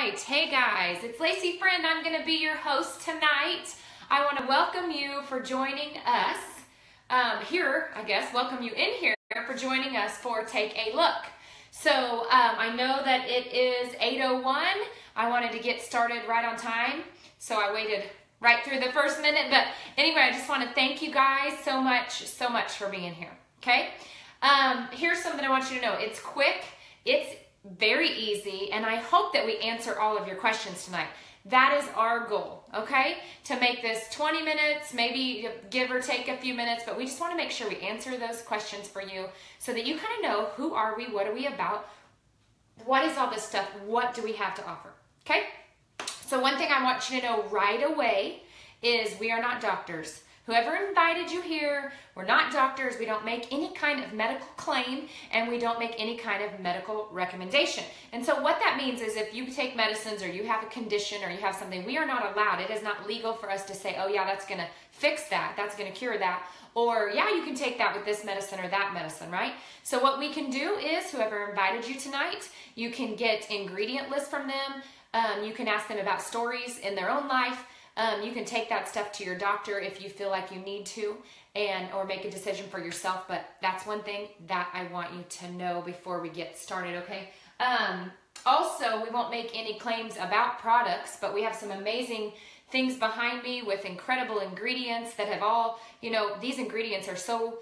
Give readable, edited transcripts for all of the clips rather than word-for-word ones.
right. Hey guys, it's Laci Friend. I'm going to be your host tonight. I want to welcome you for joining us welcome you in here for joining us for Take a Look. So I know that it is 8:01. I wanted to get started right on time, so I waited right through the first minute. But anyway, I just want to thank you guys so much for being here. Okay? Here's something I want you to know. It's quick. It's very easy, and I hope that we answer all of your questions tonight. That is our goal, okay? To make this 20 minutes, maybe give or take a few minutes, but we just want to make sure we answer those questions for you so that you kind of know who are we, what are we about, what is all this stuff, what do we have to offer, okay? So one thing I want you to know right away is we are not doctors. Whoever invited you here, we're not doctors. We don't make any kind of medical claim, and we don't make any kind of medical recommendation. And so what that means is if you take medicines or you have a condition or you have something, we are not allowed. It is not legal for us to say, oh yeah, that's going to fix that. That's going to cure that. Or yeah, you can take that with this medicine or that medicine, right? So what we can do is whoever invited you tonight, you can get ingredient lists from them. You can ask them about stories in their own life. You can take that stuff to your doctor if you feel like you need to, or make a decision for yourself. But that's one thing that I want you to know before we get started, okay? Also, we won't make any claims about products, but we have some amazing things behind me with incredible ingredients that have all, these ingredients are so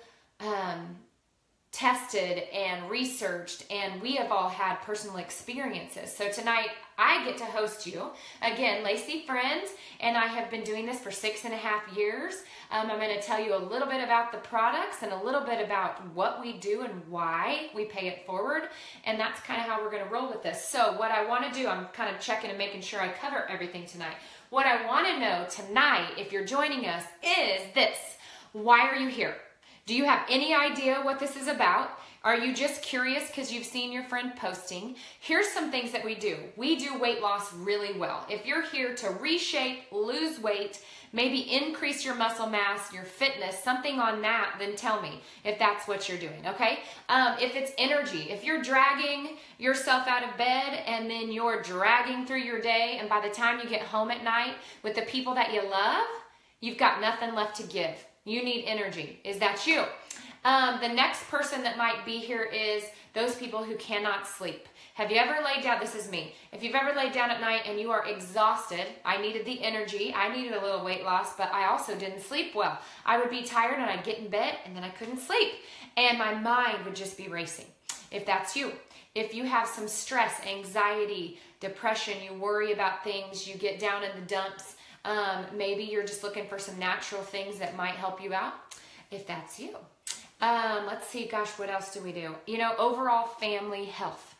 tested and researched, and we have all had personal experiences. So tonight I get to host you again, Laci Friend, and I have been doing this for 6.5 years. I'm going to tell you a little bit about the products and a little bit about what we do and why we pay it forward, and that's kind of how we're going to roll with this. So what I want to do, I'm kind of checking and making sure I cover everything tonight. What I want to know tonight, if you're joining us, is this: why are you here? Do you have any idea what this is about? Are you just curious because you've seen your friend posting? Here's some things that we do. We do weight loss really well. If you're here to reshape, lose weight, maybe increase your muscle mass, your fitness, something on that, then tell me if that's what you're doing, okay? If it's energy, if you're dragging yourself out of bed and then you're dragging through your day, and by the time you get home at night with the people that you love, you've got nothing left to give. You need energy. Is that you? The next person that might be here is those people who cannot sleep. Have you ever laid down, this is me, if you've ever laid down at night and you are exhausted, I needed the energy, I needed a little weight loss, but I also didn't sleep well. I would be tired and I'd get in bed and then I couldn't sleep. And my mind would just be racing. If that's you. If you have some stress, anxiety, depression, you worry about things, you get down in the dumps, maybe you're just looking for some natural things that might help you out. If that's you. Let's see, gosh, what else do we do? Overall family health.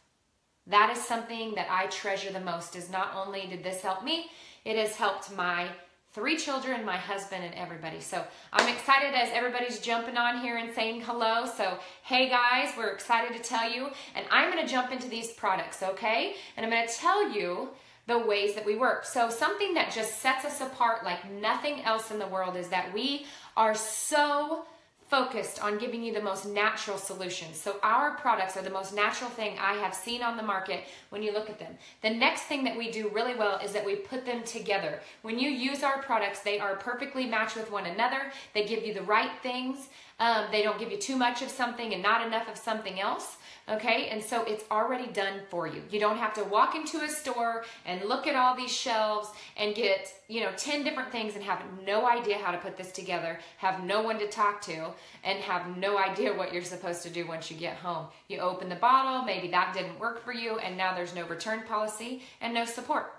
That is something that I treasure the most. Is not only did this help me, it has helped my 3 children, my husband, and everybody. So I'm excited as everybody's jumping on here and saying hello. So hey guys, we're excited to tell you. And I'm going to jump into these products, okay? And I'm going to tell you the ways that we work. So something that just sets us apart like nothing else in the world is that we are so focused on giving you the most natural solutions. So our products are the most natural thing I have seen on the market when you look at them. The next thing that we do really well is that we put them together. When you use our products, they are perfectly matched with one another. They give you the right things. They don't give you too much of something and not enough of something else. Okay, and so it's already done for you. You don't have to walk into a store and look at all these shelves and get, 10 different things and have no idea how to put this together, have no one to talk to, and have no idea what you're supposed to do once you get home. You open the bottle, maybe that didn't work for you, and now there's no return policy and no support.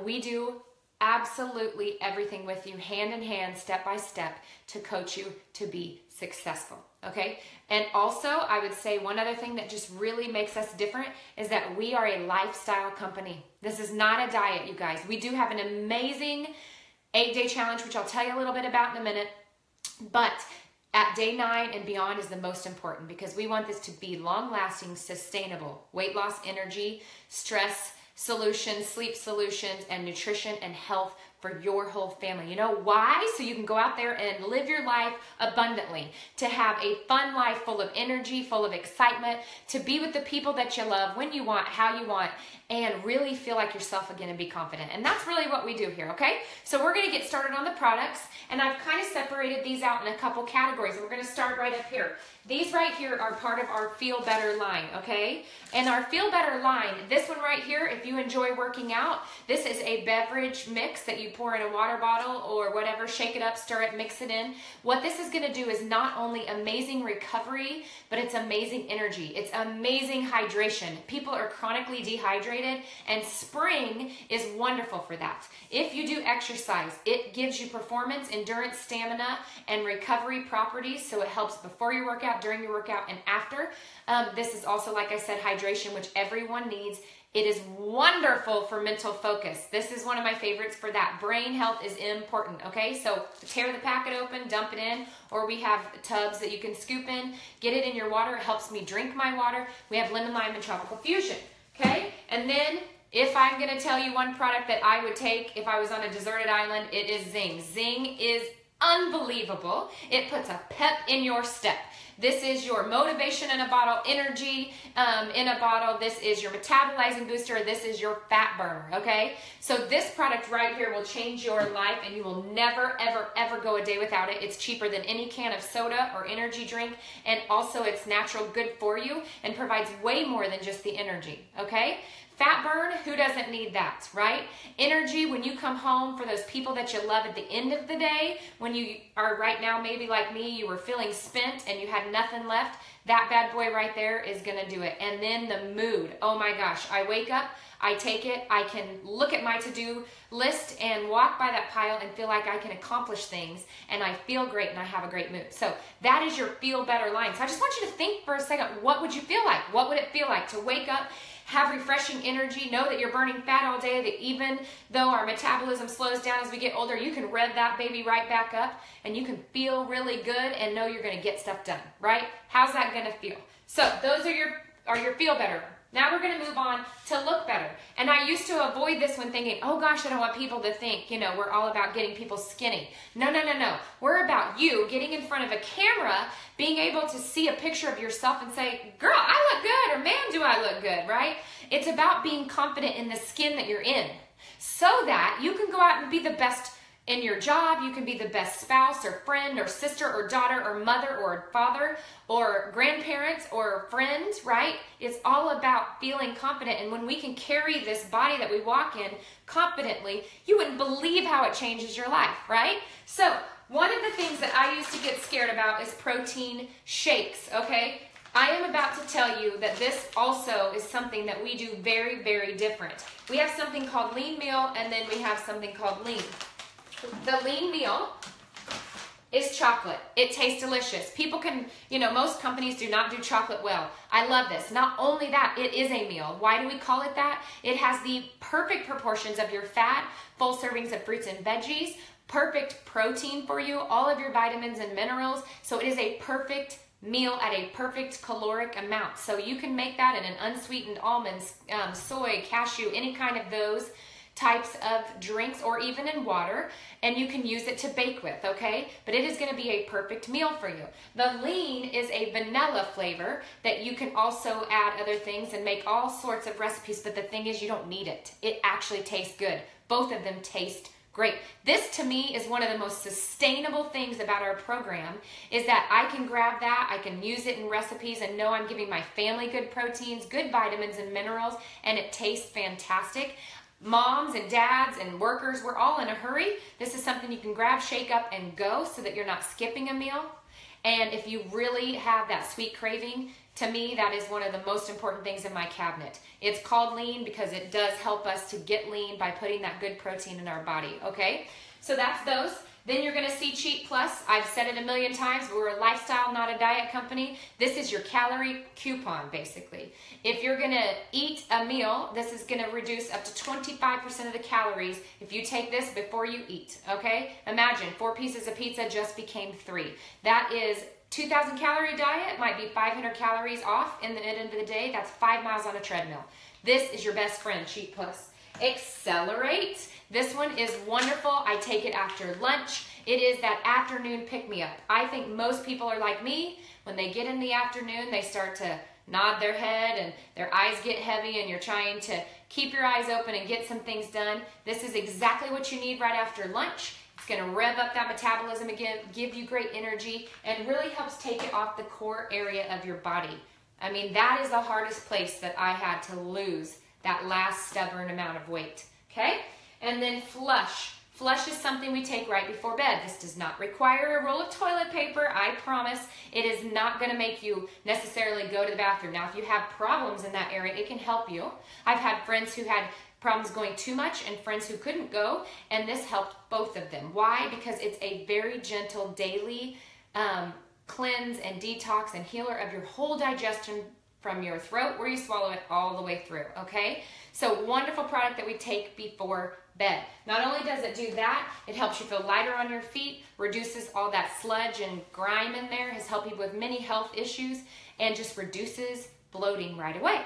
We do absolutely everything with you, hand in hand, step by step, to coach you to be successful, okay? And also, I would say one other thing that just really makes us different is that we are a lifestyle company. This is not a diet, you guys. We do have an amazing 8-day challenge, which I'll tell you a little bit about in a minute, but at day 9 and beyond is the most important because we want this to be long-lasting, sustainable weight loss, energy, stress solutions, sleep solutions, and nutrition and health for your whole family. You know why? So you can go out there and live your life abundantly, to have a fun life full of energy, full of excitement, to be with the people that you love when you want, how you want, and really feel like yourself again and be confident. And that's really what we do here, okay? So we're gonna get started on the products, and I've kind of separated these out in a couple categories, and we're gonna start right up here. These right here are part of our Feel Better line, okay? And our Feel Better line, this one right here, if you enjoy working out, this is a beverage mix that you pour in a water bottle or whatever, shake it up, stir it, mix it in. What this is gonna do is not only amazing recovery, but it's amazing energy. It's amazing hydration. People are chronically dehydrated, and spring is wonderful for that. If you do exercise, it gives you performance, endurance, stamina, and recovery properties, so it helps before your workout, during your workout, and after. This is also, like I said, hydration, which everyone needs. It is wonderful for mental focus. This is one of my favorites for that. Brain health is important, okay? So tear the packet open, dump it in, or we have tubs that you can scoop in. Get it in your water. It helps me drink my water. We have lemon, lime, and tropical fusion, okay? And then if I'm gonna tell you one product that I would take if I was on a deserted island, it is Zing. Zing is unbelievable. It puts a pep in your step. This is your motivation in a bottle, energy in a bottle. This is your metabolizing booster. This is your fat burner, okay? So this product right here will change your life, and you will never, ever, ever go a day without it. It's cheaper than any can of soda or energy drink, and also it's natural, good for you, and provides way more than just the energy, okay? Fat burn, who doesn't need that, right? Energy, when you come home, for those people that you love at the end of the day, when you are right now, maybe like me, you were feeling spent and you had nothing left, that bad boy right there is gonna do it. And then the mood, oh my gosh, I wake up, I take it, I can look at my to-do list and walk by that pile and feel like I can accomplish things, and I feel great and I have a great mood. So that is your Feel Better line. So I just want you to think for a second, what would you feel like? What would it feel like to wake up, have refreshing energy, know that you're burning fat all day, that even though our metabolism slows down as we get older, you can rev that baby right back up, and you can feel really good and know you're gonna get stuff done, right? How's that gonna feel? So those are your Feel Better. Now we're gonna move on to Look Better. And I used to avoid this one thinking, oh gosh, I don't want people to think, you know, we're all about getting people skinny. No, no, no, no. We're about you getting in front of a camera, being able to see a picture of yourself and say, girl, I look good, or man, do I look good, right? It's about being confident in the skin that you're in, so that you can go out and be the best in your job. You can be the best spouse or friend or sister or daughter or mother or father or grandparents or friend, right? It's all about feeling confident. And when we can carry this body that we walk in confidently, you wouldn't believe how it changes your life, right? So one of the things that I used to get scared about is protein shakes, okay? I am about to tell you that this also is something that we do very, very different. We have something called lean meal, and then we have something called lean. The lean meal is chocolate. It tastes delicious. People can, you know, most companies do not do chocolate well. I love this. Not only that, it is a meal. Why do we call it that? It has the perfect proportions of your fat, full servings of fruits and veggies, perfect protein for you, all of your vitamins and minerals. So it is a perfect meal at a perfect caloric amount. So you can make that in an unsweetened almonds, soy, cashew, any kind of those types of drinks, or even in water, and you can use it to bake with, okay? But it is going to be a perfect meal for you. The lean is a vanilla flavor that you can also add other things and make all sorts of recipes, but the thing is, you don't need it. It actually tastes good. Both of them taste great. This to me is one of the most sustainable things about our program, is that I can grab that, I can use it in recipes and know I'm giving my family good proteins, good vitamins and minerals, and it tastes fantastic. Moms and dads and workers, we're all in a hurry. This is something you can grab, shake up, and go, so that you're not skipping a meal. And if you really have that sweet craving, to me, that is one of the most important things in my cabinet. It's called lean because it does help us to get lean by putting that good protein in our body, okay? So that's those. Then you're gonna see Cheat Plus. I've said it a million times, but we're a lifestyle, not a diet company. This is your calorie coupon, basically. If you're gonna eat a meal, this is gonna reduce up to 25% of the calories if you take this before you eat, okay? Imagine 4 pieces of pizza just became 3. That is 2,000 calorie diet, might be 500 calories off in the end of the day. That's 5 miles on a treadmill. This is your best friend, Cheat Plus. Accelerate. This one is wonderful. I take it after lunch. It is that afternoon pick-me-up. I think most people are like me. When they get in the afternoon, they start to nod their head and their eyes get heavy and you're trying to keep your eyes open and get some things done, this is exactly what you need right after lunch. It's going to rev up that metabolism again, give you great energy, and really helps take it off the core area of your body. I mean, that is the hardest place that I had to lose that last stubborn amount of weight, okay? And then flush. Flush is something we take right before bed. This does not require a roll of toilet paper, I promise. It is not going to make you necessarily go to the bathroom. Now, if you have problems in that area, it can help you. I've had friends who had problems going too much and friends who couldn't go, and this helped both of them. Why? Because it's a very gentle daily cleanse and detox and healer of your whole digestion from your throat where you swallow it all the way through, okay? So wonderful product that we take before bed. Not only does it do that, it helps you feel lighter on your feet, reduces all that sludge and grime in there, has helped you with many health issues, and just reduces bloating right away.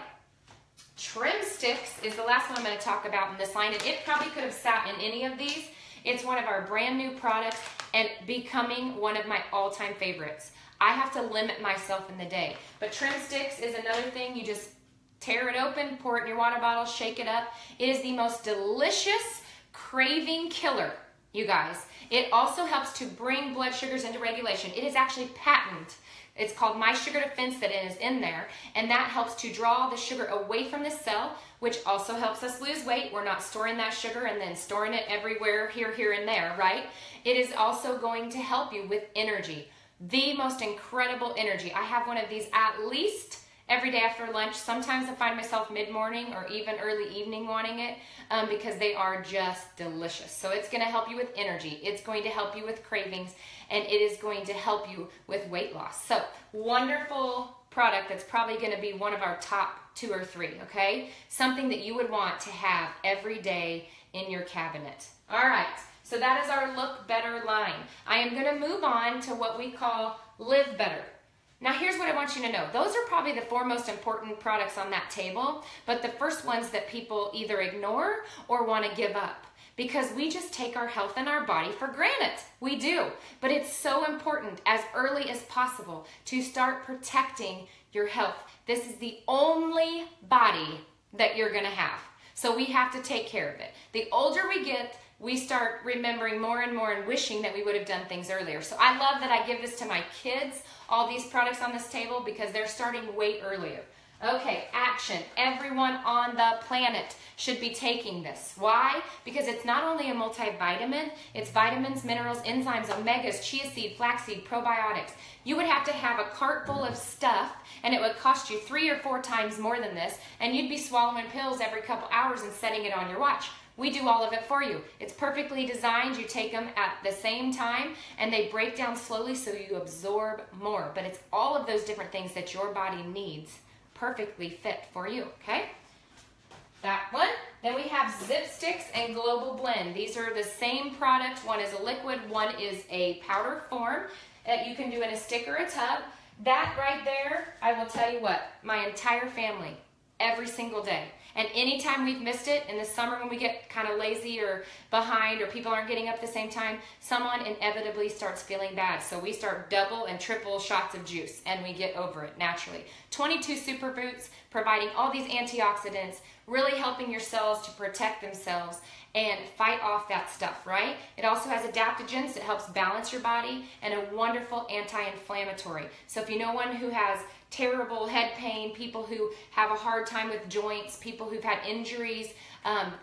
Trim Sticks is the last one I'm going to talk about in this line, and it probably could have sat in any of these. It's one of our brand new products and becoming one of my all-time favorites. I have to limit myself in the day. But Trim Sticks is another thing. You just tear it open, pour it in your water bottle, shake it up. It is the most delicious craving killer, you guys. It also helps to bring blood sugars into regulation. It is actually patented. It's called My Sugar Defense that is in there, and that helps to draw the sugar away from the cell, which also helps us lose weight. We're not storing that sugar and then storing it everywhere, here, and there, right? It is also going to help you with energy. The most incredible energy. I have one of these at least every day after lunch. Sometimes I find myself mid-morning or even early evening wanting it because they are just delicious. So it's going to help you with energy. It's going to help you with cravings, and it is going to help you with weight loss. So wonderful product that's probably going to be one of our top 2 or 3, okay? Something that you would want to have every day in your cabinet. All right. So that is our Look Better line. I am going to move on to what we call Live Better. Now here's what I want you to know. Those are probably the 4 most important products on that table, but the first ones that people either ignore or want to give up because we just take our health and our body for granted. We do, but it's so important as early as possible to start protecting your health. This is the only body that you're going to have, so we have to take care of it. The older we get, we start remembering more and more and wishing that we would have done things earlier. So I love that I give this to my kids, all these products on this table, because they're starting way earlier. Okay, action. Everyone on the planet should be taking this. Why? Because it's not only a multivitamin, it's vitamins, minerals, enzymes, omegas, chia seed, flaxseed, probiotics. You would have to have a cart full of stuff, and it would cost you 3 or 4 times more than this, and you'd be swallowing pills every couple hours and setting it on your watch. We do all of it for you. It's perfectly designed. You take them at the same time, and they break down slowly so you absorb more. But it's all of those different things that your body needs perfectly fit for you, okay? That one. Then we have Zip Sticks and Global Blend. These are the same product. One is a liquid, one is a powder form that you can do in a stick or a tub. That right there, I will tell you what, my entire family, every single day. And anytime we've missed it, in the summer when we get kind of lazy or behind or people aren't getting up at the same time, someone inevitably starts feeling bad. So we start double and triple shots of juice and we get over it naturally. 22 superfoods providing all these antioxidants, really helping your cells to protect themselves and fight off that stuff, right? It also has adaptogens that helps balance your body and a wonderful anti-inflammatory. So if you know one who has terrible head pain, people who have a hard time with joints, people who've had injuries,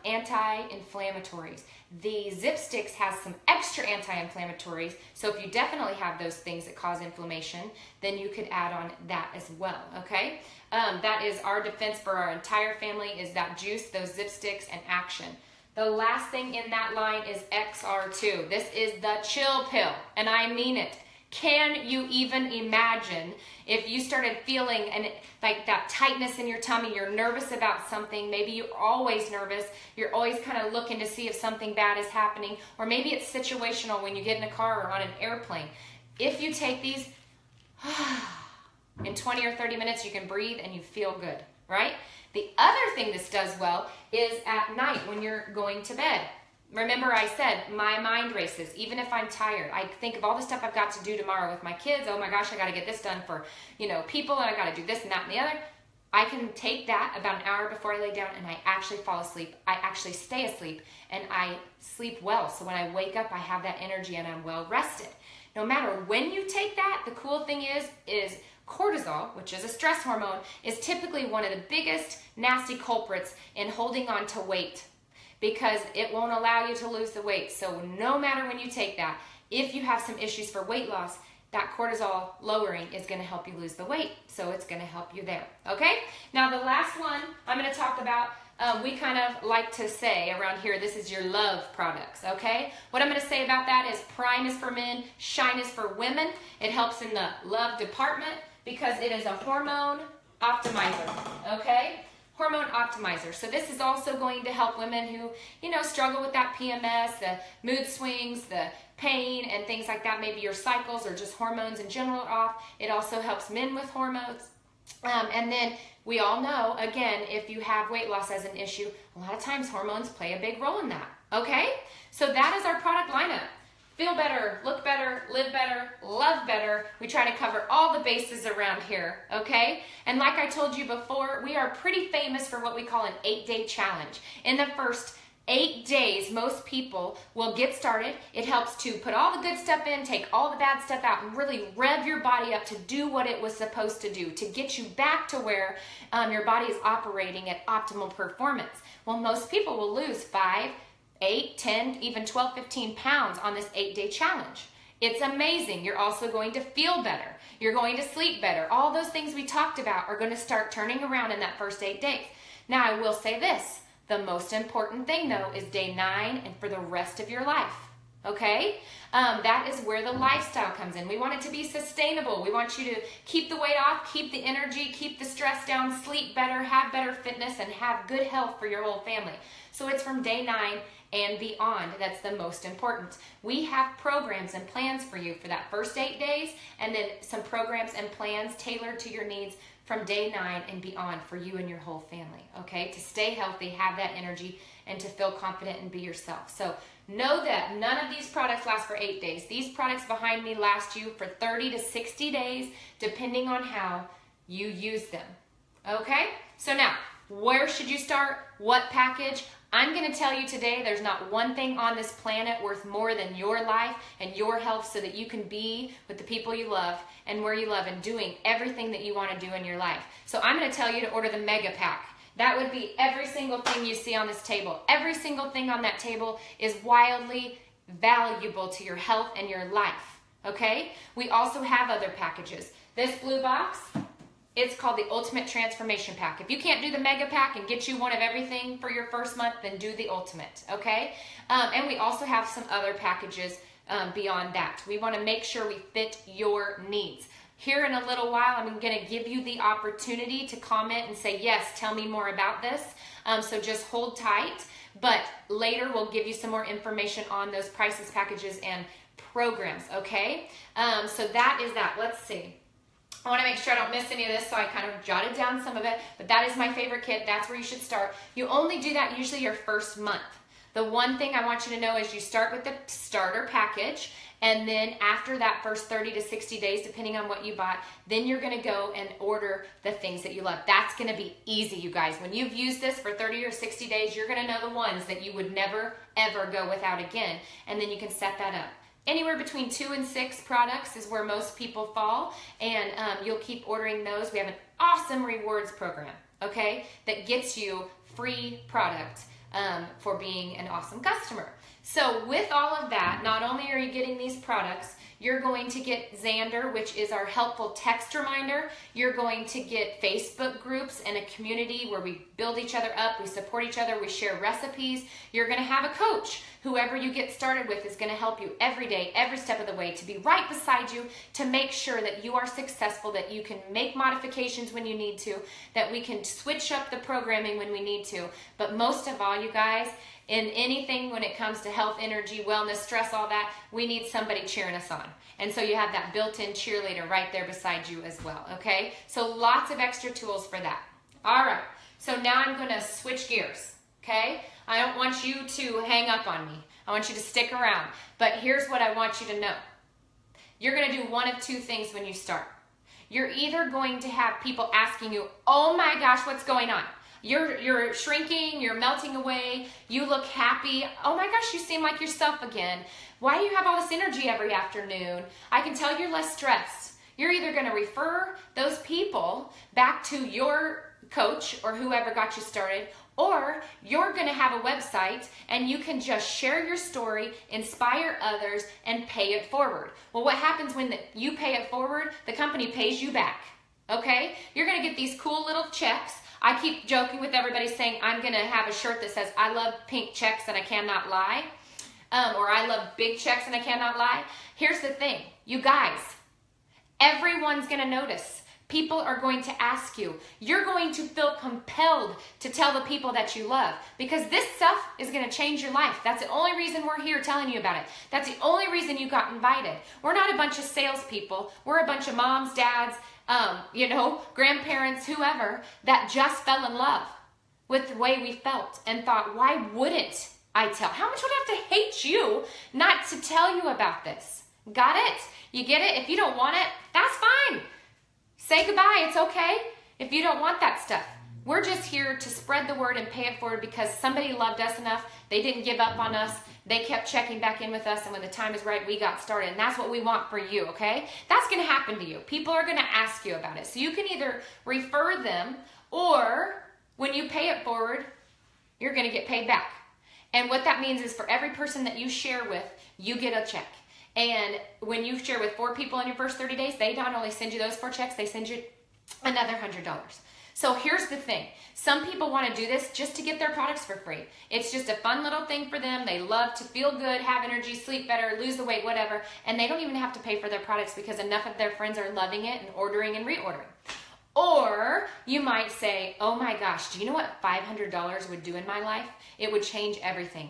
anti-inflammatories. The Zip Sticks has some extra anti-inflammatories, so if you definitely have those things that cause inflammation, then you could add on that as well, okay? That is our defense for our entire family, is that juice, those Zip Sticks, and action. The last thing in that line is XR2. This is the chill pill, and I mean it. Can you even imagine if you started feeling like that tightness in your tummy, you're nervous about something, maybe you're always nervous, you're always kind of looking to see if something bad is happening, or maybe it's situational when you get in a car or on an airplane. If you take these, in 20 or 30 minutes you can breathe and you feel good, right? The other thing this does well is at night when you're going to bed. Remember I said, my mind races, even if I'm tired. I think of all the stuff I've got to do tomorrow with my kids. Oh my gosh, I got to get this done for, people, and I got to do this and that and the other. I can take that about an hour before I lay down and I actually fall asleep. I actually stay asleep and I sleep well. So when I wake up, I have that energy and I'm well rested. No matter when you take that, the cool thing is cortisol, which is a stress hormone, is typically one of the biggest nasty culprits in holding on to weight, because it won't allow you to lose the weight. So no matter when you take that, if you have some issues for weight loss, that cortisol lowering is going to help you lose the weight. So it's going to help you there. Okay? Now the last one I'm going to talk about, we kind of like to say around here, this is your love products. Okay? What I'm going to say about that is Prime is for men, Shine is for women. It helps in the love department because it is a hormone optimizer. Okay? Hormone optimizer. So this is also going to help women who, struggle with that PMS, the mood swings, the pain and things like that. Maybe your cycles or just hormones in general are off. It also helps men with hormones. And then we all know, again, if you have weight loss as an issue, a lot of times hormones play a big role in that. Okay? So that is our product lineup. Feel better, look better, live better, love better. We try to cover all the bases around here, okay? And like I told you before, we are pretty famous for what we call an 8-day challenge. In the first 8 days, most people will get started. It helps to put all the good stuff in, take all the bad stuff out, and really rev your body up to do what it was supposed to do, to get you back to where your body is operating at optimal performance. Well, most people will lose 5, 8, 10, even 12, 15 pounds on this 8-day challenge. It's amazing. You're also going to feel better. You're going to sleep better. All those things we talked about are going to start turning around in that first 8 days. Now, I will say this. The most important thing, though, is day 9 and for the rest of your life. Okay? That is where the lifestyle comes in. We want it to be sustainable. We want you to keep the weight off, keep the energy, keep the stress down, sleep better, have better fitness, and have good health for your whole family. So it's from day 9 and beyond. That's the most important. We have programs and plans for you for that first 8 days, and then some programs and plans tailored to your needs from day 9 and beyond for you and your whole family, okay? To stay healthy, have that energy, and to feel confident and be yourself. So know that none of these products last for 8 days. These products behind me last you for 30 to 60 days, depending on how you use them, okay? So now, where should you start? What package? I'm going to tell you today there's not one thing on this planet worth more than your life and your health so that you can be with the people you love and where you love and doing everything that you want to do in your life. So I'm going to tell you to order the Mega Pack. That would be every single thing you see on this table. Every single thing on that table is wildly valuable to your health and your life, okay? We also have other packages. This blue box, it's called the Ultimate Transformation Pack. If you can't do the Mega Pack and get you one of everything for your first month, then do the Ultimate, okay? And we also have some other packages beyond that. We want to make sure we fit your needs. Here in a little while, I'm going to give you the opportunity to comment and say, yes, tell me more about this. So just hold tight. But later, we'll give you some more information on those prices, packages, and programs, okay? So that is that. Let's see. I want to make sure I don't miss any of this, so I kind of jotted down some of it, but that is my favorite kit. That's where you should start. You only do that usually your first month. The one thing I want you to know is you start with the starter package, and then after that first 30 to 60 days, depending on what you bought, then you're going to go and order the things that you love. That's going to be easy, you guys. When you've used this for 30 or 60 days, you're going to know the ones that you would never, ever go without again, and then you can set that up. Anywhere between 2 and 6 products is where most people fall, and you'll keep ordering those. We have an awesome rewards program, okay, that gets you free product for being an awesome customer. So with all of that, not only are you getting these products, you're going to get Xander, which is our helpful text reminder. You're going to get Facebook groups and a community where we build each other up, we support each other, we share recipes. You're going to have a coach. Whoever you get started with is going to help you every day, every step of the way, to be right beside you, to make sure that you are successful, that you can make modifications when you need to, that we can switch up the programming when we need to. But most of all, you guys, in anything when it comes to health, energy, wellness, stress, all that, we need somebody cheering us on. And so you have that built-in cheerleader right there beside you as well, okay? So lots of extra tools for that. All right, so now I'm going to switch gears, okay? I don't want you to hang up on me. I want you to stick around. But here's what I want you to know. You're going to do one of two things when you start. You're either going to have people asking you, oh my gosh, what's going on? You're shrinking, you're melting away, you look happy. Oh my gosh, you seem like yourself again. Why do you have all this energy every afternoon? I can tell you're less stressed. You're either going to refer those people back to your coach or whoever got you started, or you're going to have a website and you can just share your story, inspire others, and pay it forward. Well, what happens when you pay it forward? The company pays you back, okay? You're going to get these cool little checks. I keep joking with everybody saying I'm going to have a shirt that says, I love pink checks and I cannot lie, or I love big checks and I cannot lie. Here's the thing, you guys, everyone's going to notice. People are going to ask you. You're going to feel compelled to tell the people that you love, because this stuff is going to change your life. That's the only reason we're here telling you about it. That's the only reason you got invited. We're not a bunch of salespeople. We're a bunch of moms, dads, grandparents, whoever, that just fell in love with the way we felt and thought, why wouldn't I tell? How much would I have to hate you not to tell you about this? Got it? You get it? If you don't want it, that's fine. Say goodbye, it's okay if you don't want that stuff. We're just here to spread the word and pay it forward because somebody loved us enough. They didn't give up on us. They kept checking back in with us, and when the time is right, we got started. And that's what we want for you, okay? That's going to happen to you. People are going to ask you about it. So you can either refer them, or when you pay it forward, you're going to get paid back. And what that means is for every person that you share with, you get a check. And when you share with 4 people in your first 30 days, they not only send you those 4 checks, they send you another $100. So here's the thing. Some people want to do this just to get their products for free. It's just a fun little thing for them. They love to feel good, have energy, sleep better, lose the weight, whatever. And they don't even have to pay for their products because enough of their friends are loving it and ordering and reordering. Or you might say, oh my gosh, do you know what $500 would do in my life? It would change everything.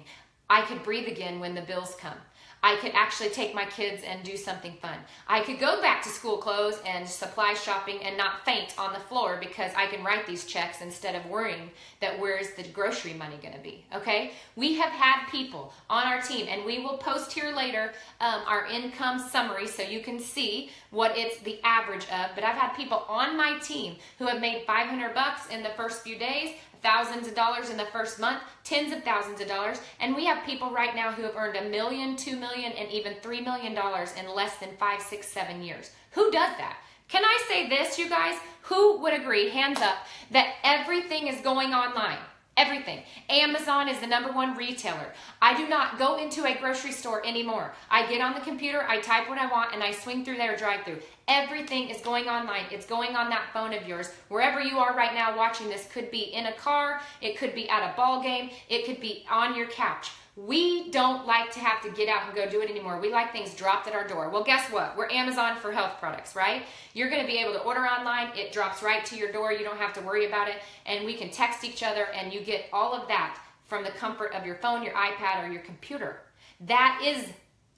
I could breathe again when the bills come. I could actually take my kids and do something fun. I could go back to school clothes and supply shopping and not faint on the floor because I can write these checks instead of worrying that where's the grocery money going to be, okay? We have had people on our team, and we will post here later our income summary so you can see what it's the average of, but I've had people on my team who have made $500 in the first few days, thousands of dollars in the first month, tens of thousands of dollars, and we have people right now who have earned $1 million, $2 million, and even $3 million in less than 5, 6, 7 years. Who does that? Can I say this, you guys? Who would agree, hands up, that everything is going online? Everything. Amazon is the #1 retailer. I do not go into a grocery store anymore. I get on the computer, I type what I want, and I swing through their drive-thru. Everything is going online. It's going on that phone of yours. Wherever you are right now watching this, could be in a car, it could be at a ball game, it could be on your couch. We don't like to have to get out and go do it anymore. We like things dropped at our door. Well, guess what? We're Amazon for health products, right? You're going to be able to order online. It drops right to your door. You don't have to worry about it. And we can text each other, and you get all of that from the comfort of your phone, your iPad, or your computer. That is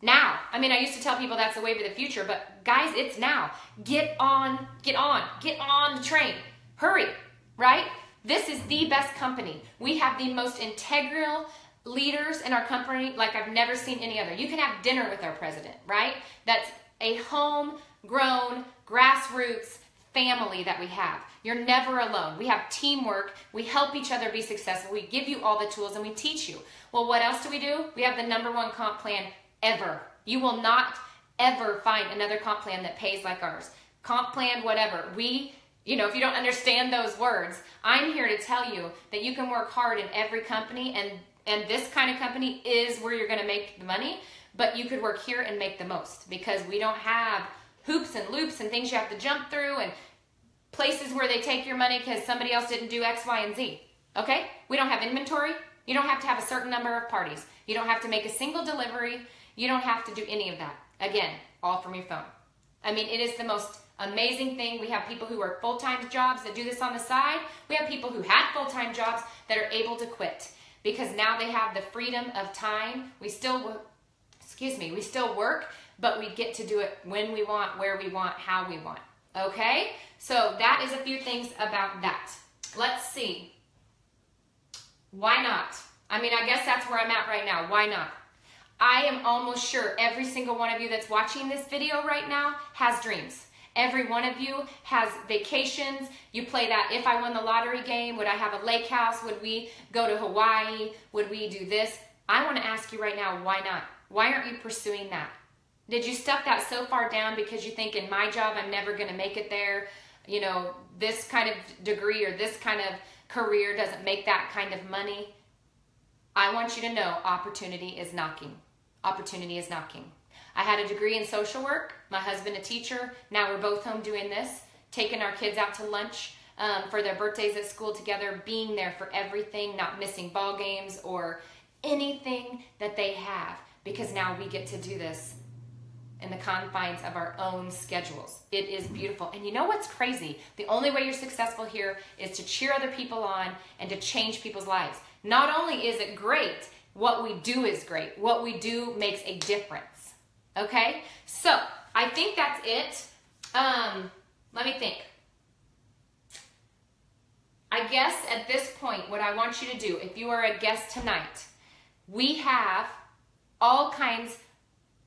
now. I mean, I used to tell people that's the wave of the future, but guys, it's now. Get on the train. Hurry, right? This is the best company. We have the most integral leaders in our company like I've never seen any other. You can have dinner with our president, right? That's a homegrown, grassroots family that we have. You're never alone. We have teamwork. We help each other be successful. We give you all the tools and we teach you. Well, what else do? We have the #1 comp plan ever. You will not ever find another comp plan that pays like ours. Comp plan, whatever. if you don't understand those words, I'm here to tell you that you can work hard in every company, and this kind of company is where you're going to make the money, but you could work here and make the most because we don't have hoops and loops and things you have to jump through and places where they take your money because somebody else didn't do X, Y, and Z. Okay? We don't have inventory. You don't have to have a certain number of parties. You don't have to make a single delivery. You don't have to do any of that. Again, all from your phone. I mean, it is the most amazing thing. We have people who work full-time jobs that do this on the side. We have people who had full-time jobs that are able to quit, because now they have the freedom of time. We still work, but we get to do it when we want, where we want, how we want. Okay? So that is a few things about that. Let's see. Why not? I mean, I guess that's where I'm at right now. Why not? I am almost sure every single one of you that's watching this video right now has dreams. Every one of you has vacations. You play that if I won the lottery game, would I have a lake house? Would we go to Hawaii? Would we do this? I want to ask you right now, why not? Why aren't you pursuing that? Did you stuff that so far down because you think in my job I'm never going to make it there? You know, this kind of degree or this kind of career doesn't make that kind of money. I want you to know opportunity is knocking. Opportunity is knocking. I had a degree in social work, my husband a teacher. Now we're both home doing this, taking our kids out to lunch for their birthdays at school together, being there for everything, not missing ball games or anything that they have, because now we get to do this in the confines of our own schedules. It is beautiful. And you know what's crazy? The only way you're successful here is to cheer other people on and to change people's lives. Not only is it great, what we do is great. What we do makes a difference. Okay? So, I think that's it. Let me think. I guess at this point, what I want you to do, if you are a guest tonight, we have all kinds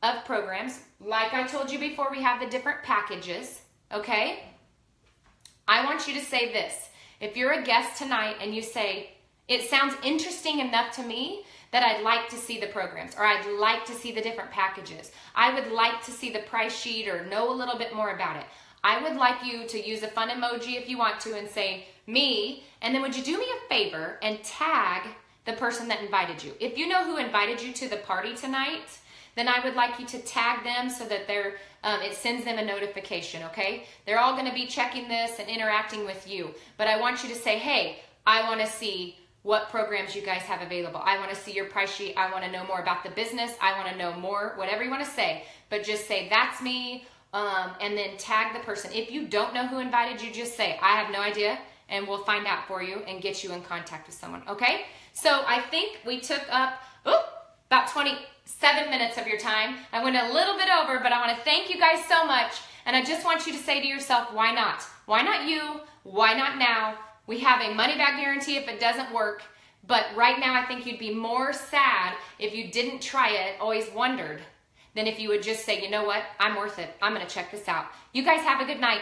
of programs. Like I told you before, we have the different packages, okay? I want you to say this. If you're a guest tonight and you say, it sounds interesting enough to me that I'd like to see the programs, or I'd like to see the different packages. I would like to see the price sheet or know a little bit more about it. I would like you to use a fun emoji if you want to and say, me, and then would you do me a favor and tag the person that invited you? If you know who invited you to the party tonight, then I would like you to tag them so that it sends them a notification, okay? They're all gonna be checking this and interacting with you, but I want you to say, hey, I wanna see what programs you guys have available. I wanna see your price sheet. I wanna know more about the business. I wanna know more, whatever you wanna say, but just say, that's me, and then tag the person. If you don't know who invited you, just say, I have no idea, and we'll find out for you and get you in contact with someone, okay? So I think we took up about 27 minutes of your time. I went a little bit over, but I want to thank you guys so much. And I just want you to say to yourself, why not? Why not you? Why not now? We have a money back guarantee if it doesn't work. But right now, I think you'd be more sad if you didn't try it, always wondered, than if you would just say, you know what? I'm worth it. I'm going to check this out. You guys have a good night.